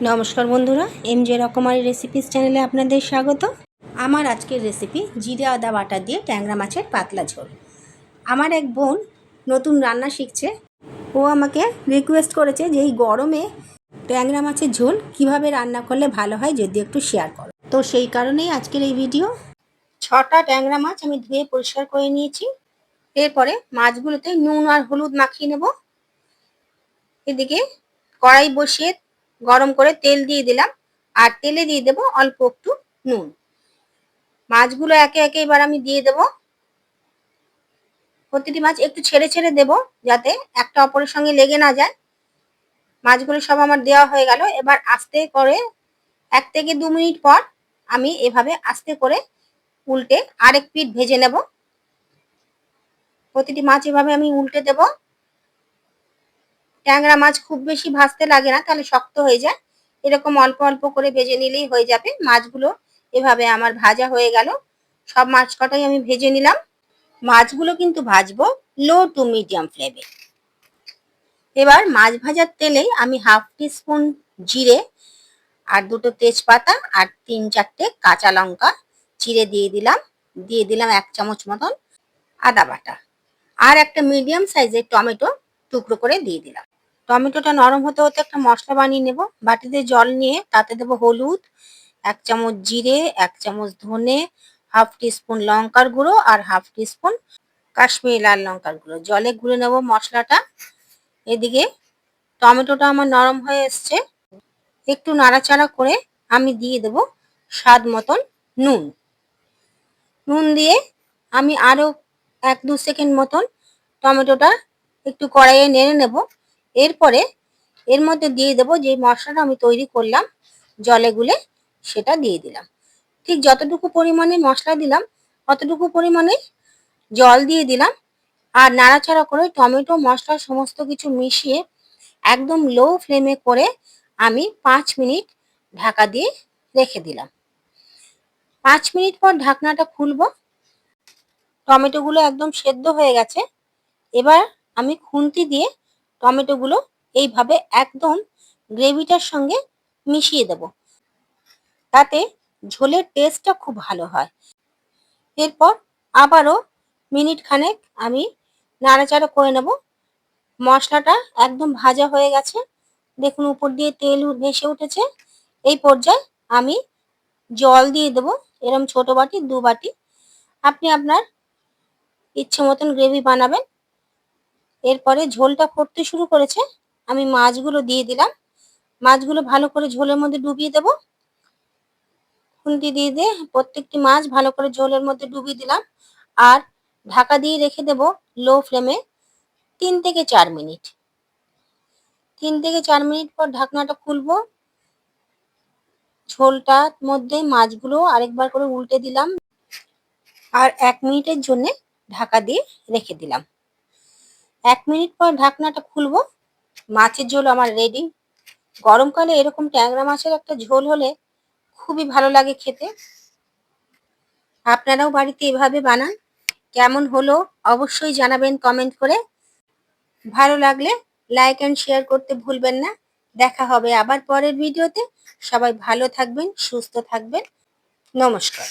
নমস্কার বন্ধুরা, এমজে রকমারি রেসিপিস চ্যানেলে আপনাদের স্বাগত। আমার আজকের রেসিপি জিরে আদা বাটা দিয়ে ট্যাংরা মাছের পাতলা ঝোল। আমার এক বোন নতুন রান্না শিখছে, ও আমাকে রিকোয়েস্ট করেছে যে এই গরমে ট্যাংরা মাছের ঝোল কিভাবে রান্না করলে ভালো হয় যদি একটু শেয়ার করো। তো সেই কারণেই আজকের এই ভিডিও। 6টা ট্যাংরা মাছ আমি ধুয়ে পরিষ্কার করে নিয়েছি। এরপরে মাছগুলোতে নুন আর হলুদ মাখিয়ে নেব। এদিকে কড়াই বসিয়ে গরম করে তেল দিয়ে দিলাম, আর তেলে দিয়ে দেব অল্প একটু নুন। মাছগুলো একে একে এবার আমি দিয়ে দেব। প্রতিটি মাছ একটু ছেড়ে ছেড়ে দেব যাতে একটা অপরের সঙ্গে লেগে না যায়। মাছগুলো সব আমার দেওয়া হয়ে গেল। এবার আস্তে করে 1 থেকে 2 মিনিট পর আমি এভাবে আস্তে করে উল্টে আরেক পিঠ ভেজে নেব। প্রতিটি মাছ এভাবে আমি উল্টে দেব। ট্যাংরা মাছ খুব বেশি ভাজতে লাগে না, তাহলে শক্ত হয়ে যায়। এরকম অল্প অল্প করে ভেজে নিলেই হয়ে যাবে। মাছগুলো এভাবে আমার ভাজা হয়ে গেল। সব মাছ কটাই আমি ভেজে নিলাম। মাছগুলো কিন্তু ভাজবো লো টু মিডিয়াম ফ্লেমে। এবার মাছ ভাজার তেলেই আমি 1/2 টিস্পুন জিরে আর 2টো তেজপাতা আর 3-4টে কাঁচা লঙ্কা চিড়ে দিয়ে দিলাম 1 চামচ মতন আদা বাটা, আর একটা মিডিয়াম সাইজের টমেটো টুকরো করে দিয়ে দিলাম। টমেটোটা নরম হতে হতে একটা মশলা বানিয়ে নেব। বাটিতে জল নিয়ে তাতে দেবো হলুদ, 1 চামচ জিরে, 1 চামচ ধনে, 1/2 টিস্পুন লঙ্কার গুঁড়ো আর 1/2 টিস্পুন কাশ্মীরি লাল লঙ্কার গুঁড়ো। জলে গুলে নেব মশলাটা। এদিকে টমেটোটা আমার নরম হয়ে এসছে। একটু নাড়াচাড়া করে আমি দিয়ে দেব স্বাদ মতন নুন। নুন দিয়ে আমি আরও 1-2 সেকেন্ড মতন টমেটোটা একটু কড়াইয়ে নেড়ে নেব। এরপরে এর মধ্যে দিয়ে দেব যে মশলাটা আমি তৈরি করলাম জলে গুলে, সেটা দিয়ে দিলাম। ঠিক যতটুকু পরিমাণে মশলা দিলাম অতটুকু পরিমাণে জল দিয়ে দিলাম, আর নাড়াচাড়া করে টমেটো মশলা সমস্ত কিছু মিশিয়ে একদম লো ফ্লেমে করে আমি 5 মিনিট ঢাকা দিয়ে রেখে দিলাম। 5 মিনিট পর ঢাকনাটা খুলবো। টমেটোগুলো একদম সেদ্ধ হয়ে গেছে। এবার আমি খুন্তি দিয়ে টমেটোগুলো এইভাবে একদম গ্রেভিটার সঙ্গে মিশিয়ে দেব, তাতে ঝোলের টেস্টটা খুব ভালো হয়। এরপর আবারও মিনিট খানেক আমি নাড়াচাড়া করে নেব। মশলাটা একদম ভাজা হয়ে গেছে, দেখুন উপর দিয়ে তেল ভেসে উঠেছে। এই পর্যায়ে আমি জল দিয়ে দেবো, এরকম ছোট বাটি 2 বাটি। আপনি আপনার ইচ্ছে মতন গ্রেভি বানাবেন। এরপরে ঝোলটা ফুটতে শুরু করেছে, আমি মাছগুলো দিয়ে দিলাম। মাছগুলো ভালো করে ঝোলের মধ্যে ডুবিয়ে দেব। খুন্তি দিয়ে প্রত্যেকটি মাছ ভালো করে ঝোলের মধ্যে ডুবিয়ে দিলাম, আর ঢাকা দিয়ে রেখে দেব লো ফ্লেমে 3 থেকে 4 মিনিট। 3 থেকে 4 মিনিট পর ঢাকনাটা খুলবো। ঝোলটার মধ্যে মাছগুলো আরেকবার করে উল্টে দিলাম, আর 1 মিনিটের জন্য ঢাকা দিয়ে রেখে দিলাম। 1 মিনিট পর ঢাকনাটা খুলবো। মাছের ঝোল আমার রেডি। গরমকালে এরকম ট্যাংরা মাছের একটা ঝোল হলে খুবই ভালো লাগে খেতে। আপনারাও বাড়িতে এভাবে বানান। কেমন হলো অবশ্যই জানাবেন কমেন্ট করে। ভালো লাগলে লাইক অ্যান্ড শেয়ার করতে ভুলবেন না। দেখা হবে আবার পরের ভিডিওতে। সবাই ভালো থাকবেন, সুস্থ থাকবেন। নমস্কার।